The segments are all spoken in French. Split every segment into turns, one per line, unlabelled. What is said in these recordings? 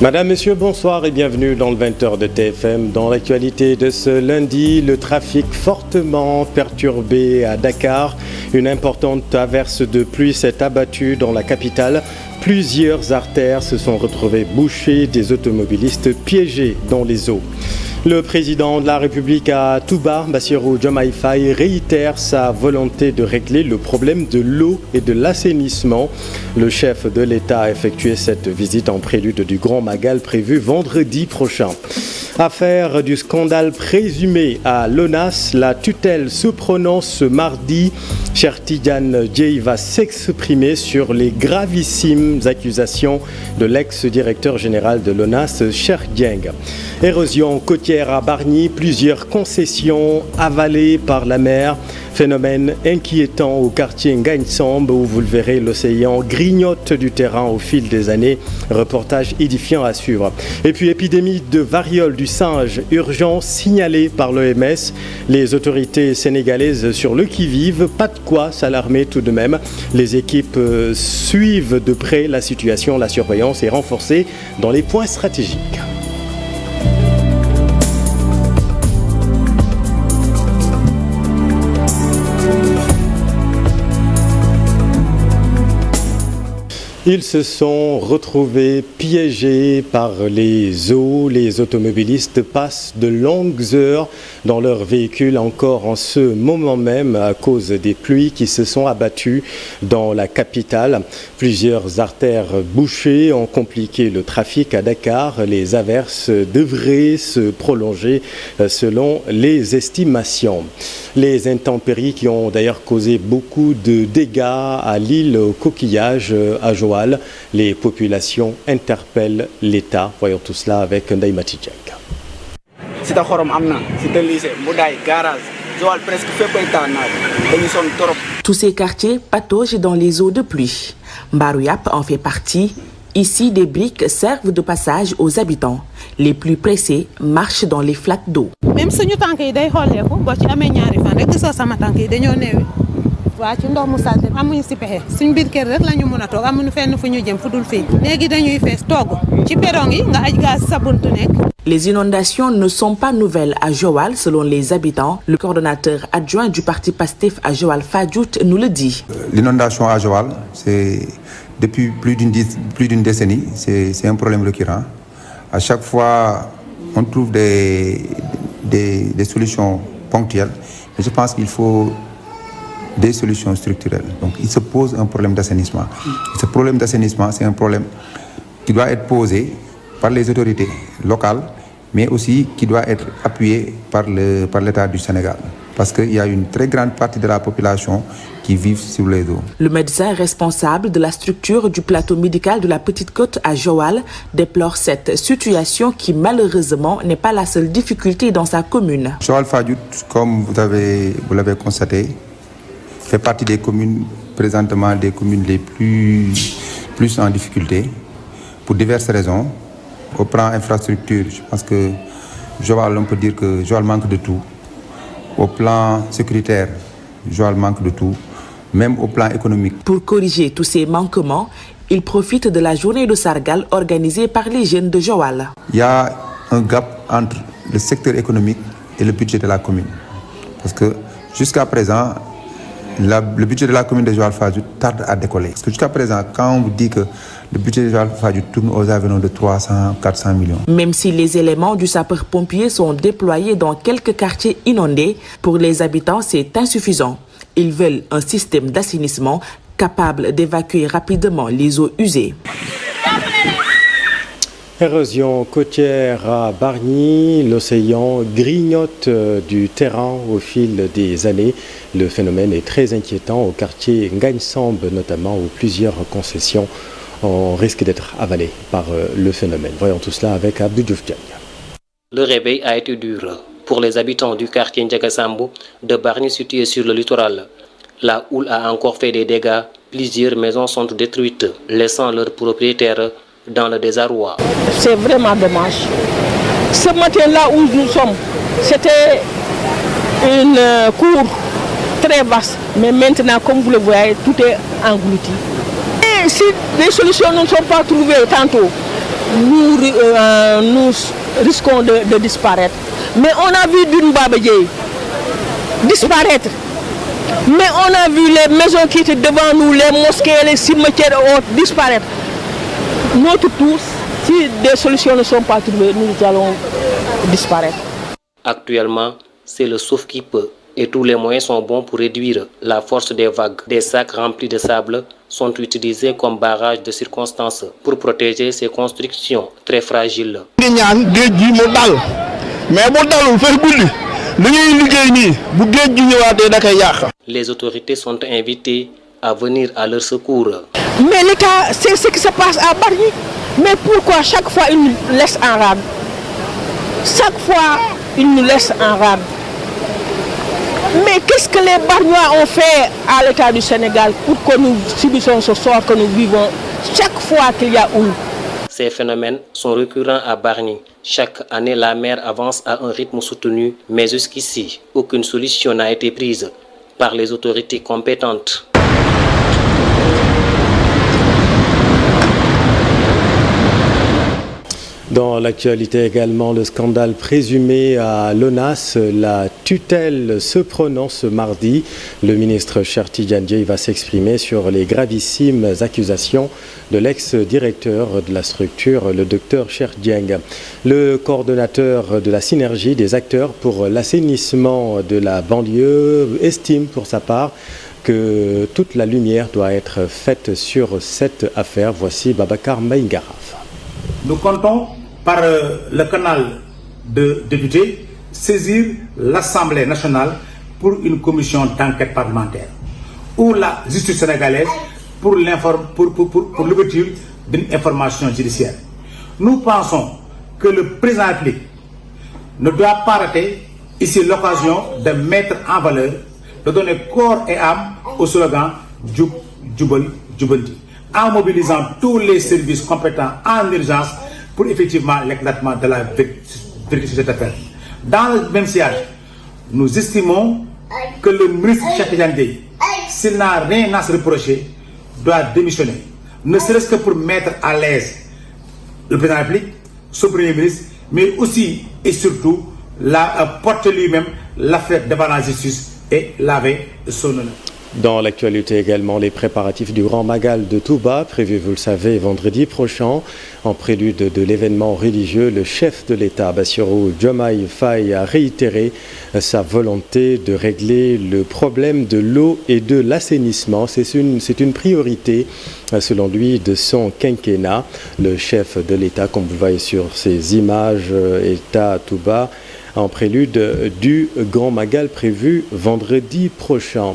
Madame, Monsieur, bonsoir et bienvenue dans le 20h de TFM. Dans l'actualité de ce lundi, le trafic fortement perturbé à Dakar. Une importante averse de pluie s'est abattue dans la capitale. Plusieurs artères se sont retrouvées bouchées, des automobilistes piégés dans les eaux. Le président de la République à Touba, Bassirou Diomaye Faye, réitère sa volonté de régler le problème de l'eau et de l'assainissement. Le chef de l'État a effectué cette visite en prélude du Grand Magal prévu vendredi prochain. Affaire du scandale présumé à l'ONAS, la tutelle se prononce ce mardi. Cheikh Tidiane Dièye va s'exprimer sur les gravissimes accusations de l'ex-directeur général de l'ONAS, Cheikh Dieng. Érosion côtière à Bargny, plusieurs concessions avalées par la mer. Phénomène inquiétant au quartier Ngagne-Samb où vous le verrez, l'océan grignote du terrain au fil des années. Reportage édifiant à suivre. Et puis épidémie de variole du singe, urgence signalée par l'OMS. Les autorités sénégalaises sur le qui-vive, pas de quoi s'alarmer tout de même. Les équipes suivent de près la situation, la surveillance est renforcée dans les points stratégiques. Ils se sont retrouvés piégés par les eaux. Les automobilistes passent de longues heures dans leur véhicule encore en ce moment même à cause des pluies qui se sont abattues dans la capitale. Plusieurs artères bouchées ont compliqué le trafic à Dakar. Les averses devraient se prolonger selon les estimations. Les intempéries qui ont d'ailleurs causé beaucoup de dégâts à l'île aux coquillages à Joal. Les populations interpellent l'État. Voyons tout cela avec Ndeye Mati Dieng.
Tous ces quartiers pataugent dans les eaux de pluie. Mbarouyap en fait partie. Ici, des briques servent de passage aux habitants. Les plus pressés marchent dans les flaques d'eau.
Même si nous avons des waaw ci ndox mu salte amuñu si pexe suñ biir kër rek lañu mën a toog amuñu fenn fu ñu jëm fu dul fii léegi dañuy fees togg ci perron yi nga aj gaas sa buntu nekk.
Les inondations ne sont pas nouvelles à Joal selon les habitants. Le coordonnateur adjoint du parti PASTEF à Joal Fadiout nous le dit.
L'inondation à Joal, c'est depuis plus d'une décennie, c'est un problème récurrent. À chaque fois, on trouve des solutions ponctuelles. Mais je pense qu'il faut des solutions structurelles. Donc il se pose un problème d'assainissement. Ce problème d'assainissement, c'est un problème qui doit être posé par les autorités locales, mais aussi qui doit être appuyé par l'État du Sénégal. Parce qu'il y a une très grande partie de la population qui vit sur les eaux.
Le médecin responsable de la structure du plateau médical de la Petite Côte à Joal déplore cette situation qui malheureusement n'est pas la seule difficulté dans sa commune.
Joal Fadiout, comme vous l'avez constaté, fait partie des communes, présentement des communes les plus en difficulté, pour diverses raisons. Au plan infrastructure, je pense que Joal, on peut dire que Joal manque de tout. Au plan sécuritaire, Joal manque de tout, même au plan économique.
Pour corriger tous ces manquements, il profite de la journée de Sargal organisée par les jeunes de Joal.
Il y a un gap entre le secteur économique et le budget de la commune. Parce que jusqu'à présent, le budget de la commune de Joal Fadiout tarde à décoller. Parce que jusqu'à présent, quand on vous dit que le budget de Joal Fadiout tourne aux environs de 300-400 millions.
Même si les éléments du sapeur-pompier sont déployés dans quelques quartiers inondés, pour les habitants, c'est insuffisant. Ils veulent un système d'assainissement capable d'évacuer rapidement les eaux usées.
Érosion côtière à Bargny, l'océan grignote du terrain au fil des années. Le phénomène est très inquiétant au quartier Ngagne-Samb notamment où plusieurs concessions risquent d'être avalées par le phénomène. Voyons tout cela avec Abdou Diouf Diagne.
Le réveil a été dur pour les habitants du quartier Ndiagasambo de Bargny situé sur le littoral. La houle a encore fait des dégâts. Plusieurs maisons sont détruites, laissant leurs propriétaires dans le désarroi.
C'est vraiment dommage. Ce matin-là où nous sommes, c'était une cour très vaste. Mais maintenant, comme vous le voyez, tout est englouti. Et si les solutions ne sont pas trouvées tantôt, nous risquons de disparaître. Mais on a vu Doudou Baba Dièye disparaître. Mais on a vu les maisons qui étaient devant nous, les mosquées, les cimetières et autres disparaître. Notre tour, si des solutions ne sont pas trouvées, nous allons disparaître.
Actuellement, c'est le sauf qui peut et tous les moyens sont bons pour réduire la force des vagues. Des sacs remplis de sable sont utilisés comme barrage de circonstances pour protéger ces constructions très fragiles. Les autorités sont invitées à venir à leur secours.
Mais l'État, c'est ce qui se passe à Bargny. Mais pourquoi chaque fois il nous laisse en rade? Chaque fois il nous laisse en rade. Mais qu'est-ce que les Bargnois ont fait à l'État du Sénégal pour que nous subissions ce sort que nous vivons chaque fois qu'il y a une?
Ces phénomènes sont récurrents à Bargny. Chaque année, la mer avance à un rythme soutenu, mais jusqu'ici, aucune solution n'a été prise par les autorités compétentes.
Dans l'actualité également, le scandale présumé à l'ONAS, la tutelle se prononce mardi. Le ministre Cheikh Tidiane Dièye va s'exprimer sur les gravissimes accusations de l'ex-directeur de la structure, le docteur Cheikh Dieng. Le coordonnateur de la synergie des acteurs pour l'assainissement de la banlieue estime pour sa part que toute la lumière doit être faite sur cette affaire. Voici Babacar Maïngaraf.
Nous comptons, par le canal de députés, saisir l'Assemblée nationale pour une commission d'enquête parlementaire ou la justice sénégalaise pour l'ouverture d'une information judiciaire. Nous pensons que le président de la République ne doit pas rater ici l'occasion de mettre en valeur, de donner corps et âme au slogan Djoub, Djoubal, Djoubanti, en mobilisant tous les services compétents en urgence pour effectivement l'éclatement de la vérité sur cette affaire. Dans le même sillage, nous estimons que le ministre Cheikh Tidiane Dièye, s'il n'a rien à se reprocher, doit démissionner, ne serait-ce que pour mettre à l'aise le président de la République, son premier ministre, mais aussi et surtout porter lui-même l'affaire devant la justice et laver son honneur.
Dans l'actualité également, les préparatifs du Grand Magal de Touba, prévus, vous le savez, vendredi prochain. En prélude de l'événement religieux, le chef de l'État, Bassirou Diomaye Faye, a réitéré sa volonté de régler le problème de l'eau et de l'assainissement. C'est une priorité, selon lui, de son quinquennat. Le chef de l'État, comme vous voyez sur ces images, est à Touba, en prélude du Grand Magal prévu vendredi prochain.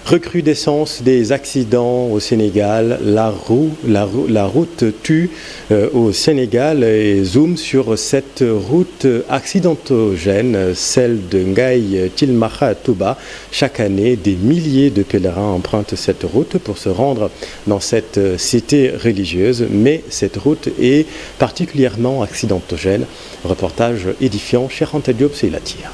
Recrudescence des accidents au Sénégal, la route tue au Sénégal et zoom sur cette route accidentogène, celle de Ngaye Tilmaxa Touba. Chaque année, des milliers de pèlerins empruntent cette route pour se rendre dans cette cité religieuse, mais cette route est particulièrement accidentogène. Reportage édifiant, Cheikh Anta Diop, c'est la tire.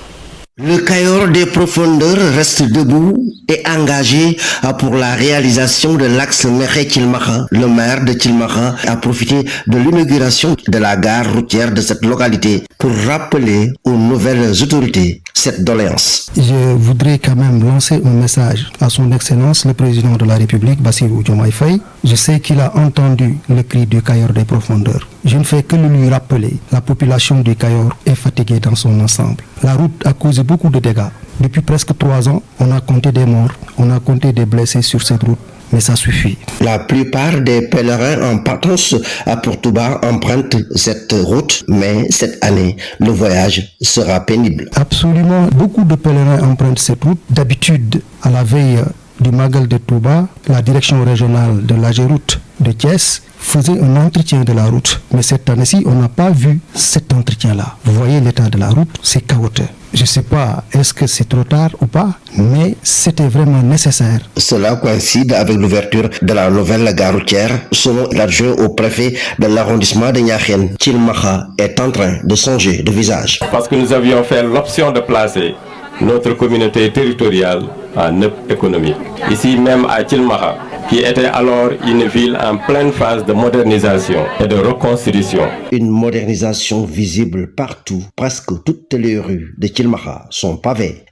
Le Cayor des profondeurs reste debout et engagé pour la réalisation de l'axe Mekhe-Tilmaxa. Le maire de Tilmaxa a profité de l'inauguration de la gare routière de cette localité pour rappeler aux nouvelles autorités cette doléance.
Je voudrais quand même lancer un message à son Excellence le Président de la République, Bassirou Diomaye Faye. Je sais qu'il a entendu le cri du Cayor des profondeurs. Je ne fais que lui rappeler, la population du Cayor est fatiguée dans son ensemble. La route a causé beaucoup de dégâts. Depuis presque 3 ans, on a compté des morts, on a compté des blessés sur cette route. Mais ça suffit.
La plupart des pèlerins en partance à Touba empruntent cette route, mais cette année, le voyage sera pénible.
Absolument, beaucoup de pèlerins empruntent cette route. D'habitude, à la veille du Magal de Touba, la direction régionale de l'AGEROUTE de Thiès faisait un entretien de la route. Mais cette année-ci, on n'a pas vu cet entretien-là. Vous voyez l'état de la route, c'est chaotique. Je ne sais pas, est-ce que c'est trop tard ou pas, mais c'était vraiment nécessaire.
Cela coïncide avec l'ouverture de la nouvelle gare routière, selon l'adjoint au préfet de l'arrondissement de Niakhène. Tilmaxa est en train de changer de visage.
Parce que nous avions fait l'option de placer notre communauté territoriale en hub économique. Ici même à Tilmaxa, qui était alors une ville en pleine phase de modernisation et de reconstruction.
Une modernisation visible partout. Presque toutes les rues de Thilmakha sont pavées.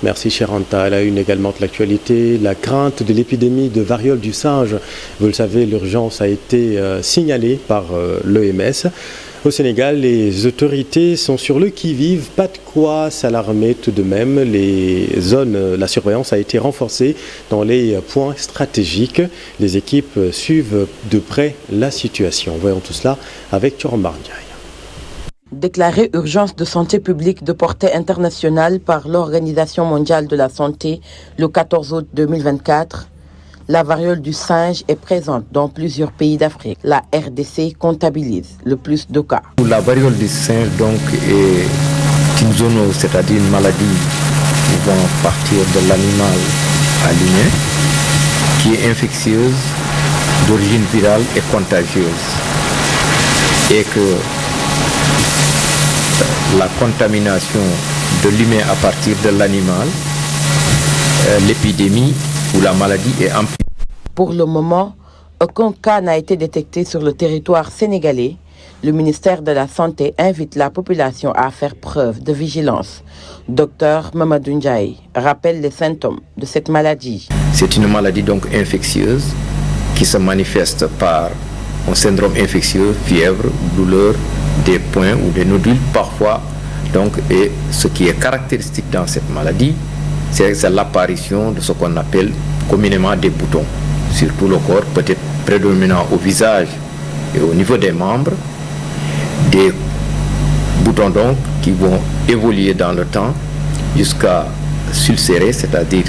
Merci Cheranta. À la une également de l'actualité, la crainte de l'épidémie de variole du singe. Vous le savez, l'urgence a été signalée par l'OMS. Au Sénégal, les autorités sont sur le qui-vive, pas de quoi s'alarmer tout de même. La surveillance a été renforcée dans les points stratégiques. Les équipes suivent de près la situation. Voyons tout cela avec Thuram Barniaï.
Déclarée urgence de santé publique de portée internationale par l'Organisation mondiale de la santé le 14 août 2024, la variole du singe est présente dans plusieurs pays d'Afrique. La RDC comptabilise le plus de cas.
La variole du singe donc est une zoonose, c'est-à-dire une maladie pouvant partir de l'animal à l'humain, qui est infectieuse, d'origine virale et contagieuse. Et que la contamination de l'humain à partir de l'animal, l'épidémie ou la maladie est amplifiée.
Pour le moment, aucun cas n'a été détecté sur le territoire sénégalais. Le ministère de la Santé invite la population à faire preuve de vigilance. Docteur Mamadou Ndiaye rappelle les symptômes de cette maladie.
C'est une maladie donc infectieuse qui se manifeste par un syndrome infectieux, fièvre, douleur des points ou des nodules parfois. Donc, et ce qui est caractéristique dans cette maladie, c'est l'apparition de ce qu'on appelle communément des boutons sur tout le corps, peut-être prédominant au visage et au niveau des membres, des boutons donc qui vont évoluer dans le temps jusqu'à s'ulcérer, c'est-à-dire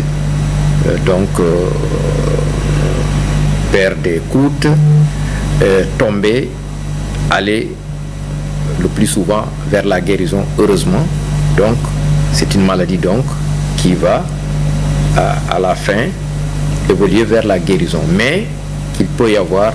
perdre des côtes, tomber, aller le plus souvent vers la guérison, heureusement. Donc, c'est une maladie donc qui va à la fin évoluer vers la guérison. Mais il peut y avoir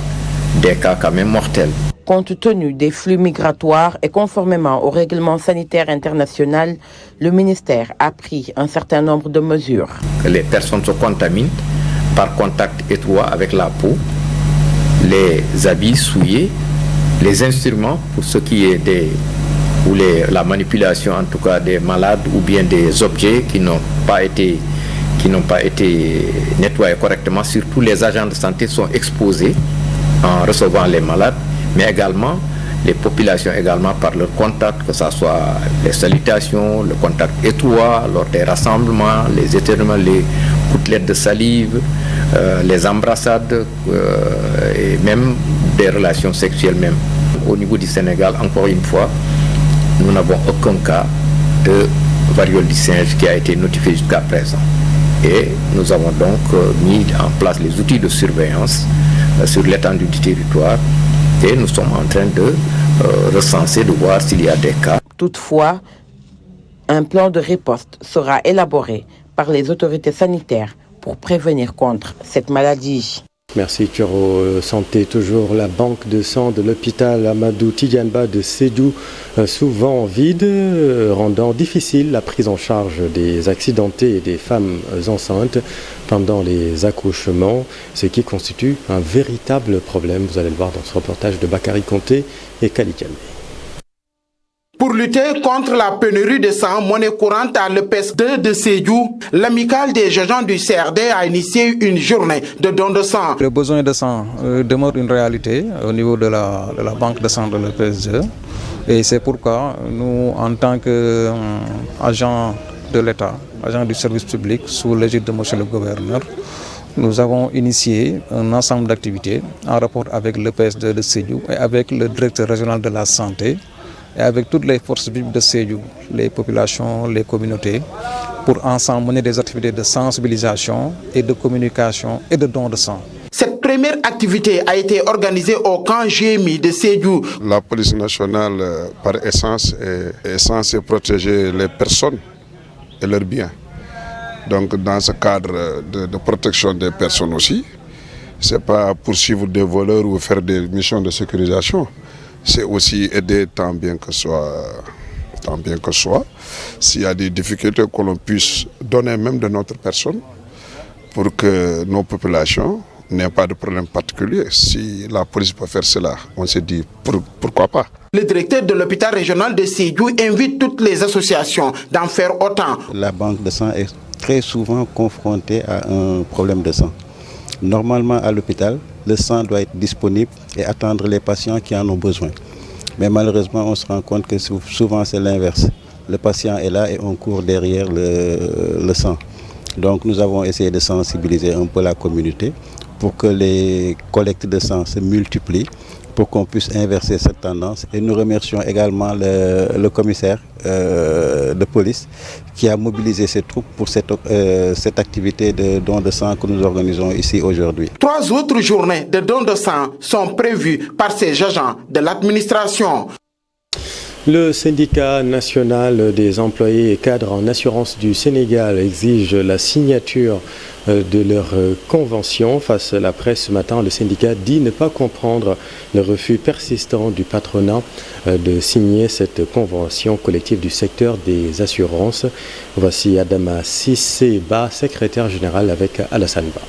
des cas quand même mortels.
Compte tenu des flux migratoires et conformément au règlement sanitaire international, le ministère a pris un certain nombre de mesures.
Les personnes se contaminent par contact étroit avec la peau, les habits souillés, les instruments pour ce qui est la manipulation en tout cas des malades ou bien des objets qui n'ont pas été nettoyés correctement. Surtout les agents de santé sont exposés en recevant les malades, mais également les populations également par leur contact, que ce soit les salutations, le contact étroit lors des rassemblements, les éternuements, les gouttelettes de salive, les embrassades et même des relations sexuelles même. Au niveau du Sénégal, encore une fois, nous n'avons aucun cas de variole du singe qui a été notifié jusqu'à présent. Et nous avons donc mis en place les outils de surveillance sur l'étendue du territoire et nous sommes en train de recenser, de voir s'il y a des cas.
Toutefois, un plan de riposte sera élaboré par les autorités sanitaires pour prévenir contre cette maladie.
Merci Thuro. Santé toujours, la banque de sang de l'hôpital Amadou Tidiane-Ba de Sédhiou souvent vide, rendant difficile la prise en charge des accidentés et des femmes enceintes pendant les accouchements, ce qui constitue un véritable problème. Vous allez le voir dans ce reportage de Bakary Conté et Kalikame.
Pour lutter contre la pénurie de sang, monnaie courante à l'EPS2 de Sédhiou, l'amicale des agents du CRD a initié une journée de don de sang.
Le besoin de sang demeure une réalité au niveau de la banque de sang de l'EPS2. Et c'est pourquoi nous, en tant qu'agents de l'État, agents du service public, sous l'égide de M. le gouverneur, nous avons initié un ensemble d'activités en rapport avec l'EPS2 de Sédhiou et avec le directeur régional de la santé, et avec toutes les forces vives de Sédhiou, les populations, les communautés, pour ensemble mener des activités de sensibilisation et de communication et de don de sang.
Cette première activité a été organisée au camp GMI de Sédhiou.
La police nationale, par essence, est censée protéger les personnes et leurs biens. Donc dans ce cadre de protection des personnes aussi, ce n'est pas poursuivre des voleurs ou faire des missions de sécurisation. C'est aussi aider tant bien que soit. S'il y a des difficultés, que l'on puisse donner même de notre personne pour que nos populations Il n'y a pas de problème particulier. Si la police peut faire cela, on se dit pourquoi pas.
Le directeur de l'hôpital régional de Sédhiou invite toutes les associations d'en faire autant.
La banque de sang est très souvent confrontée à un problème de sang. Normalement, à l'hôpital, le sang doit être disponible et attendre les patients qui en ont besoin. Mais malheureusement, on se rend compte que souvent c'est l'inverse. Le patient est là et on court derrière le sang. Donc nous avons essayé de sensibiliser un peu la communauté pour que les collectes de sang se multiplient, pour qu'on puisse inverser cette tendance. Et nous remercions également le commissaire de police qui a mobilisé ses troupes pour cette activité de don de sang que nous organisons ici aujourd'hui.
3 autres journées de don de sang sont prévues par ces agents de l'administration.
Le syndicat national des employés et cadres en assurance du Sénégal exige la signature de leur convention. Face à la presse ce matin, le syndicat dit ne pas comprendre le refus persistant du patronat de signer cette convention collective du secteur des assurances. Voici Adama Sisseba, secrétaire général avec Alassane Ba.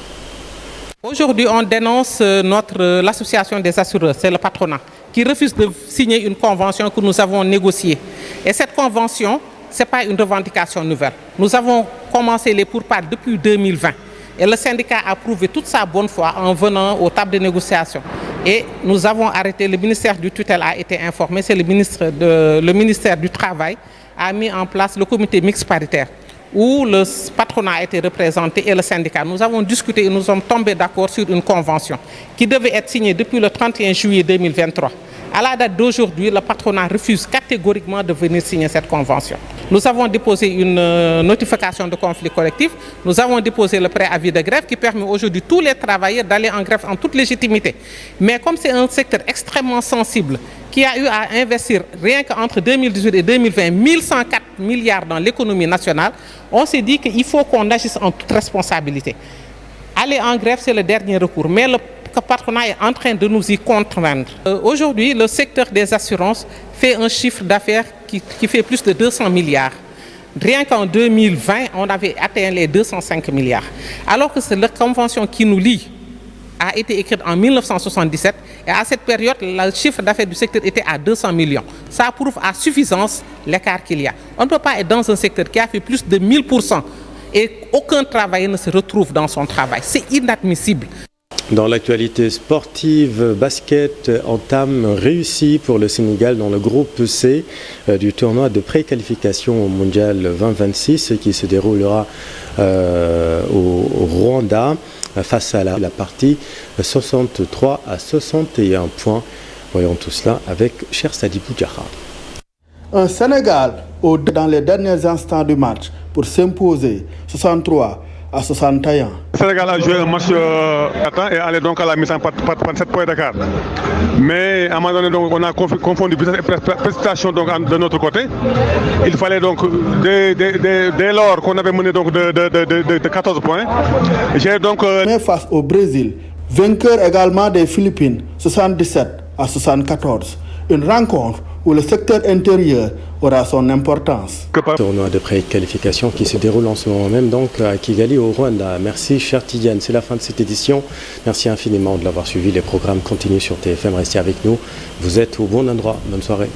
Aujourd'hui, on dénonce l'association des assureurs, c'est le patronat, qui refuse de signer une convention que nous avons négociée. Et cette convention, ce n'est pas une revendication nouvelle. Nous avons commencé les pourparlers depuis 2020. Et le syndicat a prouvé toute sa bonne foi en venant aux tables de négociation. Et nous avons arrêté, le ministère du tutelle a été informé, c'est le ministère du Travail a mis en place le comité mixte paritaire, où le patronat a été représenté et le syndicat. Nous avons discuté et nous sommes tombés d'accord sur une convention qui devait être signée depuis le 31 juillet 2023. À la date d'aujourd'hui, le patronat refuse catégoriquement de venir signer cette convention. Nous avons déposé une notification de conflit collectif. Nous avons déposé le préavis de grève qui permet aujourd'hui tous les travailleurs d'aller en grève en toute légitimité. Mais comme c'est un secteur extrêmement sensible, qui a eu à investir rien qu'entre 2018 et 2020 1104 milliards dans l'économie nationale, on s'est dit qu'il faut qu'on agisse en toute responsabilité. Aller en grève, c'est le dernier recours, mais le patronat est en train de nous y contraindre. Aujourd'hui, le secteur des assurances fait un chiffre d'affaires qui fait plus de 200 milliards. Rien qu'en 2020, on avait atteint les 205 milliards. Alors que c'est la convention qui nous lie a été écrite en 1977 et à cette période, le chiffre d'affaires du secteur était à 200 millions. Ça prouve à suffisance l'écart qu'il y a. On ne peut pas être dans un secteur qui a fait plus de 1000% et aucun travailleur ne se retrouve dans son travail. C'est inadmissible.
Dans l'actualité sportive, basket entame réussi pour le Sénégal dans le groupe C du tournoi de préqualification au mondial 2026 qui se déroulera au Rwanda face à la partie 63 à 61 points. Voyons tout cela avec Cher Sadibou Diarra.
Un Sénégal dans les derniers instants du match pour s'imposer 63 à 61.
Le Sénégal a joué un match et allé donc à la mi-temps par 7 points d'écart. Mais à un moment donné, donc, on a confondu vitesse et précipitation donc, de notre côté. Il fallait donc, dès lors qu'on avait mené donc, de 14 points, j'ai donc...
face au Brésil, vainqueur également des Philippines, 77 à 74. Une rencontre où le secteur intérieur aura son importance.
Tournoi de préqualification qui se déroule en ce moment même donc à Kigali au Rwanda. Merci cher Tidiane, c'est la fin de cette édition. Merci infiniment de l'avoir suivi. Les programmes continuent sur TFM, restez avec nous. Vous êtes au bon endroit. Bonne soirée.